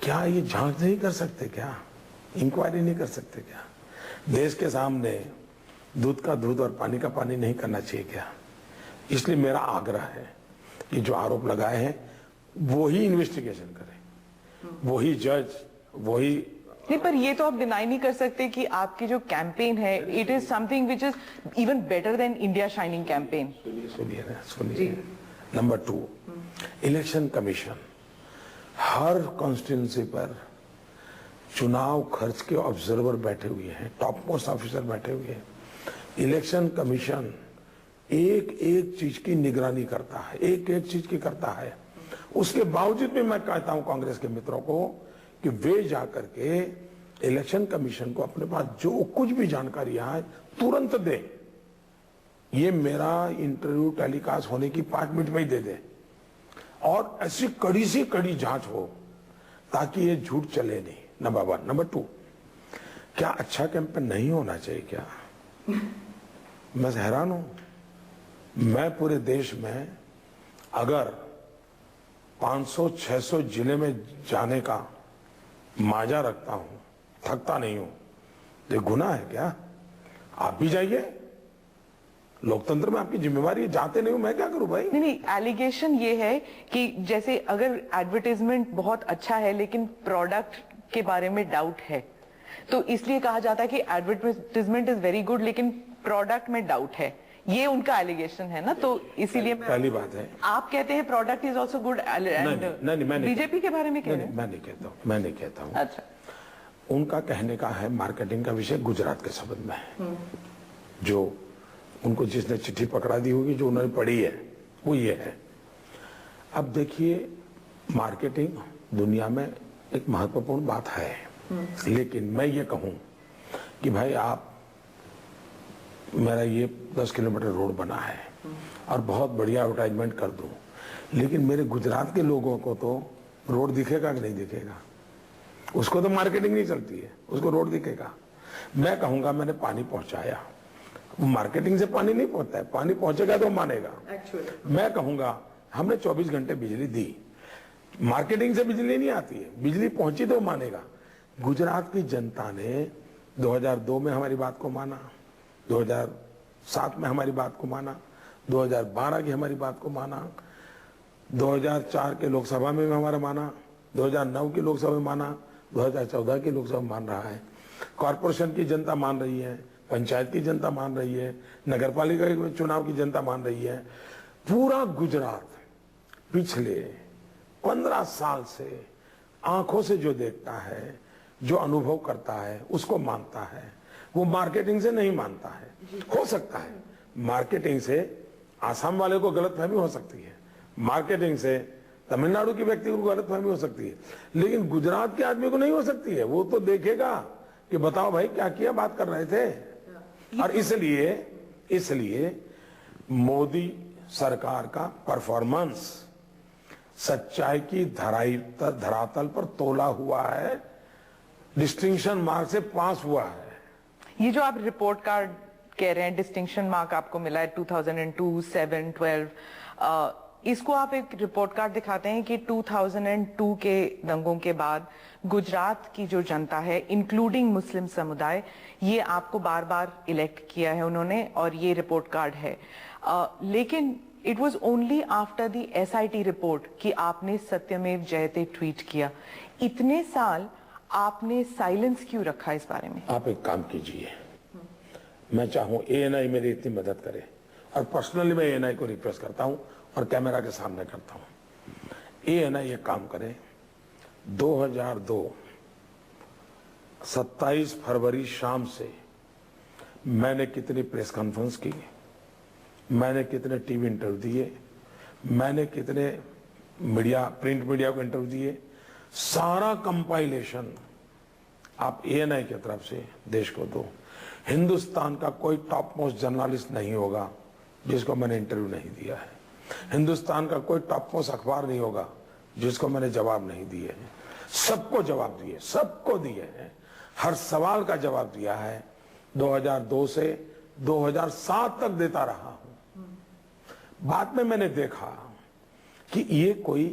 क्या ये जांच नहीं कर सकते क्या? इंक्वायरी नहीं कर सकते क्या? देश के सामने दूध का दूध और पानी का पानी नहीं करना चाहिए क्या? इसलिए मेरा आग्रह है कि जो आरोप लगाए हैं वो ही इन्वेस्टिगेशन करें, वही जज, वही। नहीं, पर ये तो आप डिनाई नहीं कर सकते कि आपकी जो कैंपेन है it is something which is even better than India shining campaign. सुनिए। नंबर 2, इलेक्शन कमीशन हर कॉन्स्टिट्यूंसी पर चुनाव खर्च के ऑब्जर्वर बैठे हुए हैं, टॉप मोस्ट ऑफिसर बैठे हुए हैं। इलेक्शन कमीशन एक एक चीज की निगरानी करता है, एक एक चीज की करता है। उसके बावजूद भी मैं कहता हूं कांग्रेस के मित्रों को कि वे जाकर के इलेक्शन कमीशन को अपने पास जो कुछ भी जानकारी है तुरंत दे। ये मेरा इंटरव्यू टेलीकास्ट होने की 5 मिनट में ही दे दे और ऐसी कड़ी से कड़ी जांच हो ताकि ये झूठ चले नहीं। नंबर 1। नंबर 2, क्या अच्छा कैंपेन नहीं होना चाहिए क्या? मैं हैरान हूं। मैं पूरे देश में अगर 500-600 जिले में जाने का माजा रखता हूं, थकता नहीं हूं, ये गुनाह है क्या? आप भी जाइए, लोकतंत्र में आपकी जिम्मेवारी है। जाते नहीं हूं, मैं क्या करूं भाई? नहीं, एलिगेशन ये है कि जैसे अगर एडवर्टाइजमेंट बहुत अच्छा है लेकिन प्रोडक्ट के बारे में डाउट है तो इसलिए कहा जाता है कि एडवर्टाइजमेंट इज वेरी गुड लेकिन प्रोडक्ट में डाउट है। ये उनका एलिगेशन है ना, तो इसीलिए पहली बात है आप कहते हैं प्रोडक्ट इज ऑल्सो गुड। नहीं, बीजेपी के बारे में कह रहे हैं? मैं नहीं कहता हूं। अच्छा, उनका कहने का है मार्केटिंग का विषय गुजरात के संबंध में है। जो उनको जिसने चिट्ठी पकड़ा दी होगी, जो उन्होंने पढ़ी है, वो ये है। अब देखिए, मार्केटिंग दुनिया में एक महत्वपूर्ण बात है, लेकिन मैं ये कहूं कि भाई आप, मेरा ये 10 किलोमीटर रोड बना है और बहुत बढ़िया एडवर्टाइजमेंट कर दूं, लेकिन मेरे गुजरात के लोगों को तो रोड दिखेगा कि नहीं दिखेगा? उसको तो मार्केटिंग नहीं चलती है, उसको रोड दिखेगा। मैं कहूंगा मैंने पानी पहुंचाया, मार्केटिंग से पानी नहीं पहुंचता है, पानी पहुंचेगा तो मानेगा। मैं कहूंगा हमने 24 घंटे बिजली दी, मार्केटिंग से बिजली नहीं आती है, बिजली पहुंची तो मानेगा। गुजरात की जनता ने 2002 में हमारी बात को माना, 2007 में हमारी बात को माना, 2012 की हमारी बात को माना, 2004 के लोकसभा में हमारा माना, 2009 की लोकसभा में माना, 2014 की लोकसभा में मान रहा है। कॉरपोरेशन की जनता मान रही है, पंचायत की जनता मान रही है, नगरपालिका के चुनाव की जनता मान रही है। पूरा गुजरात पिछले 15 साल से आंखों से जो देखता है, जो अनुभव करता है, उसको मानता है। वो मार्केटिंग से नहीं मानता है। हो सकता है मार्केटिंग से आसाम वाले को गलतफहमी हो सकती है, मार्केटिंग से तमिलनाडु के व्यक्ति को गलतफहमी हो सकती है, लेकिन गुजरात के आदमी को नहीं हो सकती है। वो तो देखेगा कि बताओ भाई क्या किया, बात कर रहे थे। और इसलिए मोदी सरकार का परफॉर्मेंस सच्चाई की धरातल पर तोला हुआ है, डिस्टिंक्शन मार्क से पास हुआ है। ये जो आप रिपोर्ट कार्ड कह रहे हैं, डिस्टिंक्शन मार्क आपको मिला है 2002, 7, 12, इसको आप एक रिपोर्ट कार्ड दिखाते हैं कि 2002 के दंगों के बाद गुजरात की जो जनता है, इंक्लूडिंग मुस्लिम समुदाय, ये आपको बार बार इलेक्ट किया है उन्होंने, और ये रिपोर्ट कार्ड है। लेकिन it was only after the SIT report कि आपने सत्यमेव जयते ट्वीट किया। इतने साल आपने साइलेंस क्यों रखा इस बारे में? आप एक काम कीजिए, मैं चाहूं ANI मेरी इतनी मदद करे, और पर्सनली मैं ANI को रिक्वेस्ट करता हूं और कैमरा के सामने करता हूं। ANI एक काम करे, 2002 27 फरवरी शाम से मैंने कितनी प्रेस कॉन्फ्रेंस की, मैंने कितने टीवी इंटरव्यू दिए, मैंने कितने मीडिया, प्रिंट मीडिया को इंटरव्यू दिए, सारा कंपाइलेशन आप ANI की तरफ से देश को दो। हिंदुस्तान का कोई टॉप मोस्ट जर्नलिस्ट नहीं होगा जिसको मैंने इंटरव्यू नहीं दिया है, हिंदुस्तान का कोई टॉप मोस्ट अखबार नहीं होगा जिसको मैंने जवाब नहीं दिए हैं। सबको जवाब दिए, सबको दिए हैं, हर सवाल का जवाब दिया है। 2002 से 2007 तक देता रहा हूं। बाद में मैंने देखा कि ये कोई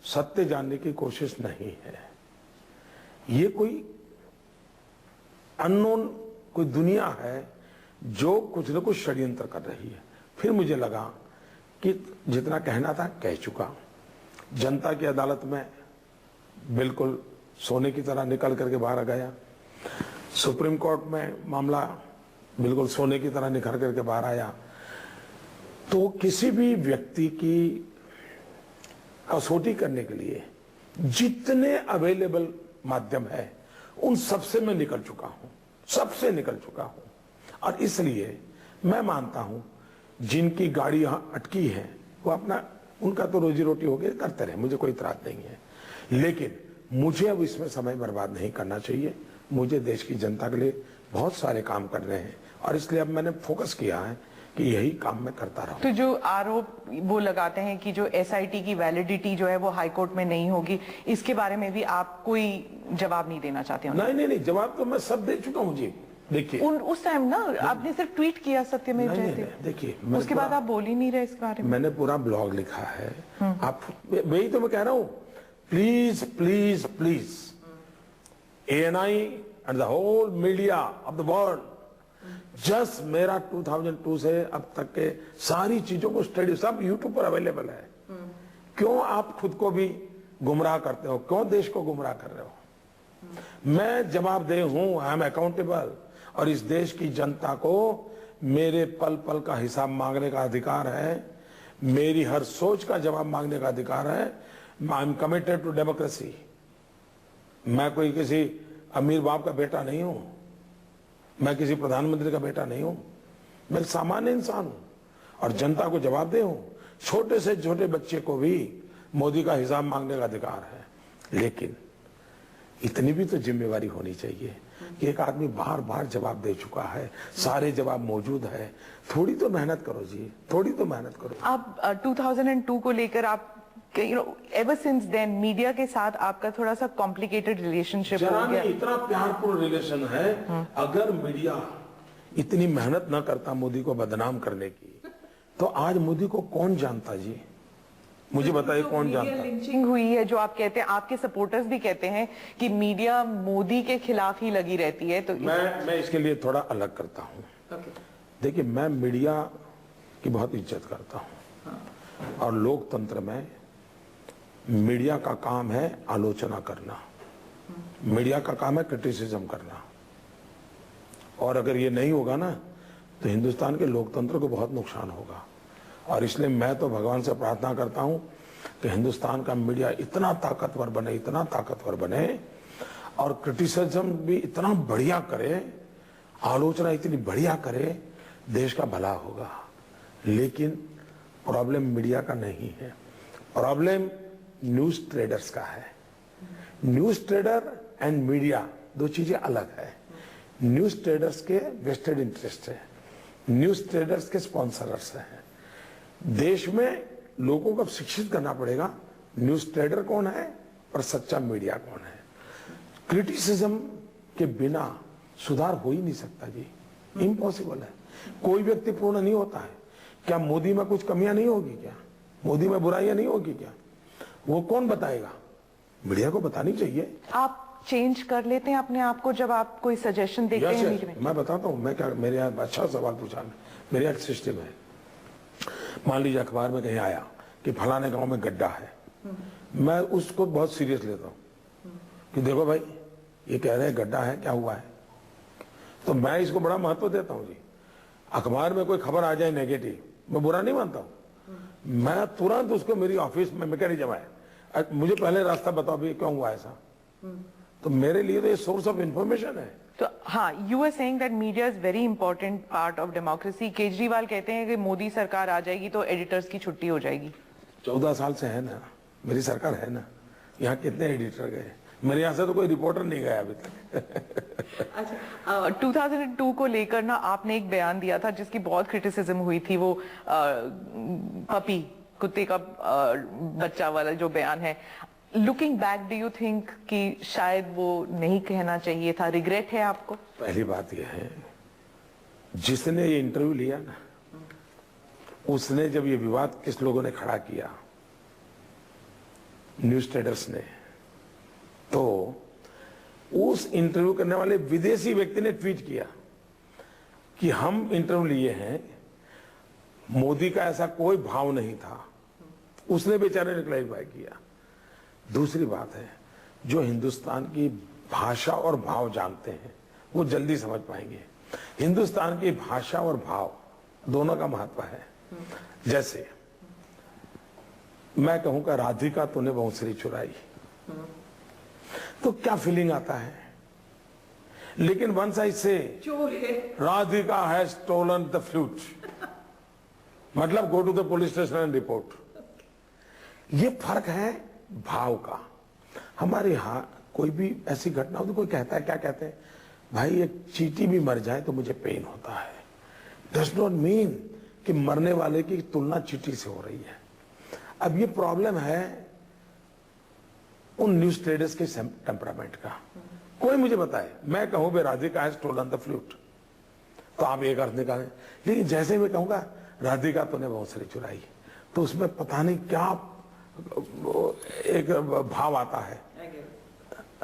सत्य जानने की कोशिश नहीं है, ये कोई अननोन कोई दुनिया है जो कुछ न कुछ षड्यंत्र कर रही है। फिर मुझे लगा कि जितना कहना था कह चुका। जनता की अदालत में बिल्कुल सोने की तरह निकल करके बाहर आ गया। सुप्रीम कोर्ट में मामला बिल्कुल सोने की तरह निखर करके बाहर आया। तो किसी भी व्यक्ति की कसौटी करने के लिए जितने अवेलेबल माध्यम है उन सबसे मैं निकल चुका हूं, सबसे निकल चुका हूं। और इसलिए मैं मानता हूं जिनकी गाड़ी यहां अटकी है वो अपना, उनका तो रोजी रोटी हो गई, करते रहे, मुझे कोई इतराज नहीं है। लेकिन मुझे अब इसमें समय बर्बाद नहीं करना चाहिए। मुझे देश की जनता के लिए बहुत सारे काम करने हैं और इसलिए अब मैंने फोकस किया है कि यही काम मैं करता रहूं। तो जो आरोप वो लगाते हैं कि जो एसआईटी की वैलिडिटी जो है वो हाई कोर्ट में नहीं होगी, इसके बारे में भी आप कोई जवाब नहीं देना चाहते? नहीं, जवाब तो मैं सब दे चुका हूं जी। देखिए उस टाइम ना आपने सिर्फ ट्वीट किया सत्यमेव जयते, देखिए उसके बाद आप बोल ही नहीं रहे इस बारे में। मैंने पूरा ब्लॉग लिखा है। आप, वही तो मैं कह रहा हूं, please please please ANI and the whole media of the world, just मेरा 2002 से अब तक के सारी चीजों को स्टडी, सब यूट्यूब पर अवेलेबल है। क्यों आप खुद को भी गुमराह करते हो? क्यों देश को गुमराह कर रहे हो? मैं जवाबदेह हूं, आई एम अकाउंटेबल। और इस देश की जनता को मेरे पल पल का हिसाब मांगने का अधिकार है, मेरी हर सोच का जवाब मांगने का अधिकार है। I am committed to democracy. मैं कोई किसी अमीर बाप का बेटा नहीं हूं, मैं किसी प्रधानमंत्री का बेटा नहीं हूं, मैं सामान्य इंसान हूं और जनता को जवाबदेह हूं। छोटे से छोटे बच्चे को भी मोदी का हिसाब मांगने का अधिकार है। लेकिन इतनी भी तो जिम्मेवारी होनी चाहिए कि एक आदमी बार बार जवाब दे चुका है, सारे जवाब मौजूद है, थोड़ी तो मेहनत करो जी, थोड़ी तो मेहनत करो। आप 2002 को लेकर आप एवर सिंस देन मीडिया के साथ आपका थोड़ा सा कॉम्प्लिकेटेड रिलेशनशिप हो गया। इतना प्यारपूर्ण रिलेशन है। अगर मीडिया इतनी मेहनत न करता मोदी को बदनाम करने की, तो आज मोदी को कौन जानता जी? मुझे बताइए कौन जानता? लिंचिंग हुई है जो आप कहते हैं, आपके सपोर्टर्स भी कहते हैं कि मीडिया मोदी के खिलाफ ही लगी रहती है। तो मैं इसके लिए थोड़ा अलग करता हूं। देखिए, मैं मीडिया की बहुत इज्जत करता हूं और लोकतंत्र में मीडिया का काम है आलोचना करना, मीडिया का काम है क्रिटिसिज्म करना। और अगर ये नहीं होगा ना तो हिंदुस्तान के लोकतंत्र को बहुत नुकसान होगा। और इसलिए मैं तो भगवान से प्रार्थना करता हूं कि हिंदुस्तान का मीडिया इतना ताकतवर बने, इतना ताकतवर बने और क्रिटिसिज्म भी इतना बढ़िया करे, आलोचना इतनी बढ़िया करे, देश का भला होगा। लेकिन प्रॉब्लम मीडिया का नहीं है, प्रॉब्लम न्यूज ट्रेडर्स का है। न्यूज ट्रेडर एंड मीडिया दो चीजें अलग है। न्यूज ट्रेडर्स के वेस्टेड इंटरेस्ट है, न्यूज ट्रेडर्स के स्पॉन्सरर्स हैं। देश में लोगों को शिक्षित करना पड़ेगा न्यूज ट्रेडर कौन है और सच्चा मीडिया कौन है। क्रिटिसिज्म के बिना सुधार हो ही नहीं सकता जी, इम्पॉसिबल है। कोई व्यक्ति पूर्ण नहीं होता है। क्या मोदी में कुछ कमियां नहीं होगी? क्या मोदी में बुराइयां नहीं होगी? क्या वो कौन बताएगा? मीडिया को बतानी चाहिए। आप चेंज कर लेते हैं अपने आप को जब आप कोई सजेशन देखते हैं मीडिया में? मैं बताता हूं, मैं क्या, मेरे यहाँ अच्छा सवाल पूछा। मेरे यहाँ सिस्टम है, मान लीजिए अखबार में कहीं आया कि फलाने गांव में गड्ढा है, मैं उसको बहुत सीरियस लेता हूं कि देखो भाई ये कह रहे हैं गड्ढा है, क्या हुआ है, तो मैं इसको बड़ा महत्व देता हूं जी। अखबार में कोई खबर आ जाए नेगेटिव, मैं बुरा नहीं मानता हूं, मैं तुरंत उसको मेरी ऑफिस में मैकेनिज्म है, मुझे पहले रास्ता बताओ भी क्यों हुआ ऐसा। तो मेरे लिए तो ये सोर्स ऑफ इंफॉर्मेशन है। तो हाँ, you are saying that media is very important part of democracy. Kejriwal कहते हैं कि मोदी सरकार आ जाएगी तो एडिटर्स की छुट्टी हो जाएगी। 14 साल से है ना, मेरी सरकार है ना, यहाँ कितने एडिटर गए? मेरे यहाँ से तो कोई रिपोर्टर नहीं गया अभी तक। अच्छा, 2002 को लेकर ना आपने एक बयान दिया था जिसकी बहुत क्रिटिसिज्म हुई थी, वो पपी कुत्ते का बच्चा वाला जो बयान है। Looking back, do you think कि शायद वो नहीं कहना चाहिए था? रिग्रेट है आपको? पहली बात यह है, जिसने ये इंटरव्यू लिया ना, उसने जब ये विवाद किस लोगों ने खड़ा किया, न्यूज ट्रेडर्स ने, तो उस इंटरव्यू करने वाले विदेशी व्यक्ति ने ट्वीट किया कि हम इंटरव्यू लिए हैं, मोदी का ऐसा कोई भाव नहीं था। उसने बेचारे ने क्लैरिफाई किया। दूसरी बात है, जो हिंदुस्तान की भाषा और भाव जानते हैं वो जल्दी समझ पाएंगे। हिंदुस्तान की भाषा और भाव दोनों का महत्व है। जैसे मैं कहूंगा राधिका तूने बांसुरी चुराई, तो क्या फीलिंग आता है? लेकिन वन साइड से Radhika has stolen the flute, मतलब go to the police station and report. ये फर्क है भाव का। हमारे यहां कोई भी ऐसी घटना हो तो कोई कहता है, क्या कहते हैं, भाई एक चींटी भी मर जाए तो मुझे पेन होता है। डज नॉट मीन कि मरने वाले की तुलना चींटी से हो रही है। अब ये प्रॉब्लम है उन न्यूज ट्रेडर्स के टेम्परामेंट का। कोई मुझे बताए, मैं कहूं बे Radhika has stolen the flute, तो आप एक अर्थ निकालें। लेकिन जैसे मैं कहूंगा राधिका तूने बांसुरी चुराई, तो उसमें पता नहीं क्या एक भाव आता है।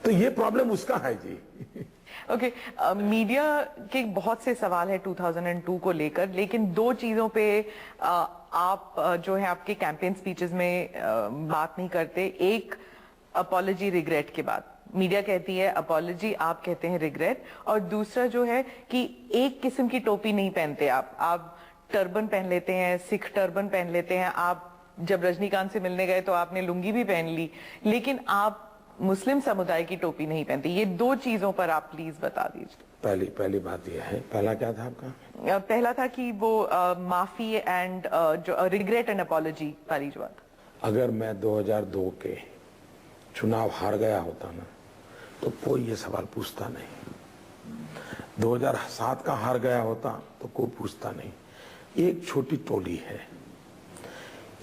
तो ये प्रॉब्लम उसका है जी। ओके, मीडिया के बहुत से सवाल है 2002 को लेकर, लेकिन दो चीजों पे आप जो है आपके कैंपेन स्पीचेस में बात नहीं करते। एक, अपॉलजी रिग्रेट के बाद मीडिया कहती है अपॉलजी, आप कहते हैं रिग्रेट। और दूसरा जो है कि एक किस्म की टोपी नहीं पहनते आप टर्बन पहन लेते हैं, सिख टर्बन पहन लेते हैं। आप जब रजनीकांत से मिलने गए तो आपने लुंगी भी पहन ली, लेकिन आप मुस्लिम समुदाय की टोपी नहीं पहनती। ये दो चीजों पर आप प्लीज बता दीजिए। पहली बात यह है, पहला क्या था आपका? पहला था कि वो माफी एंड जो रिग्रेट एंड अपॉलजी वाली जो बात। अगर मैं 2002 के चुनाव हार गया होता ना तो कोई ये सवाल पूछता नहीं। 2007 का हार गया होता तो कोई पूछता नहीं। एक छोटी टोली है,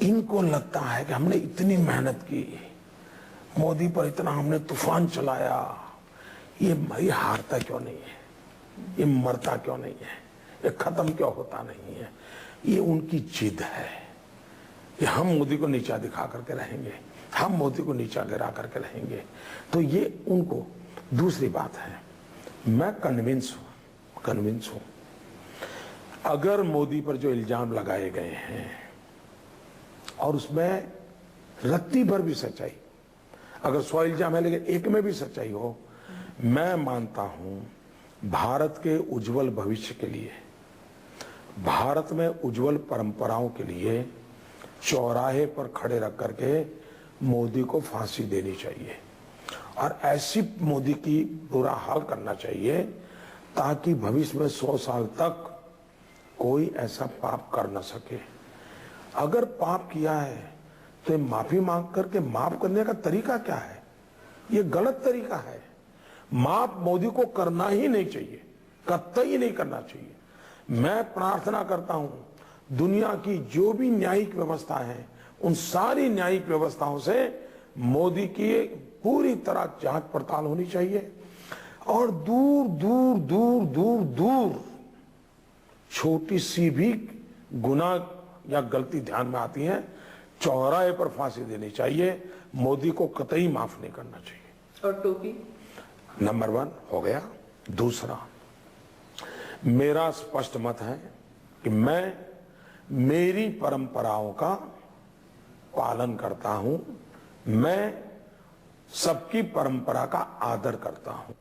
इनको लगता है कि हमने इतनी मेहनत की, मोदी पर इतना हमने तूफान चलाया, ये हारता क्यों नहीं है, ये मरता क्यों नहीं है, ये खत्म क्यों होता नहीं है। ये उनकी जिद है कि हम मोदी को नीचा दिखा करके रहेंगे, हम मोदी को नीचा गिरा करके रहेंगे। तो ये उनको। दूसरी बात है, मैं कन्विंस हूं अगर मोदी पर जो इल्जाम लगाए गए हैं और उसमें रत्ती भर भी सच्चाई, अगर 100 इल्जाम है लेकिन एक में भी सच्चाई हो, मैं मानता हूं भारत के उज्जवल भविष्य के लिए, भारत में उज्जवल परंपराओं के लिए चौराहे पर खड़े रख करके मोदी को फांसी देनी चाहिए और ऐसी मोदी की बुरा हाल करना चाहिए ताकि भविष्य में 100 साल तक कोई ऐसा पाप कर न सके। अगर पाप किया है तो माफी मांग करके माफ करने का तरीका क्या है? ये गलत तरीका है। माफ मोदी को करना ही नहीं चाहिए, कतई नहीं करना चाहिए। मैं प्रार्थना करता हूं दुनिया की जो भी न्यायिक व्यवस्था है उन सारी न्यायिक व्यवस्थाओं से मोदी की पूरी तरह जांच पड़ताल होनी चाहिए और दूर दूर दूर दूर दूर छोटी सी भी गुनाह या गलती ध्यान में आती है, चौराहे पर फांसी देनी चाहिए। मोदी को कतई माफ नहीं करना चाहिए। और टोपी नंबर 1 हो गया। दूसरा, मेरा स्पष्ट मत है कि मैं मेरी परंपराओं का पालन करता हूं, मैं सबकी परंपरा का आदर करता हूं।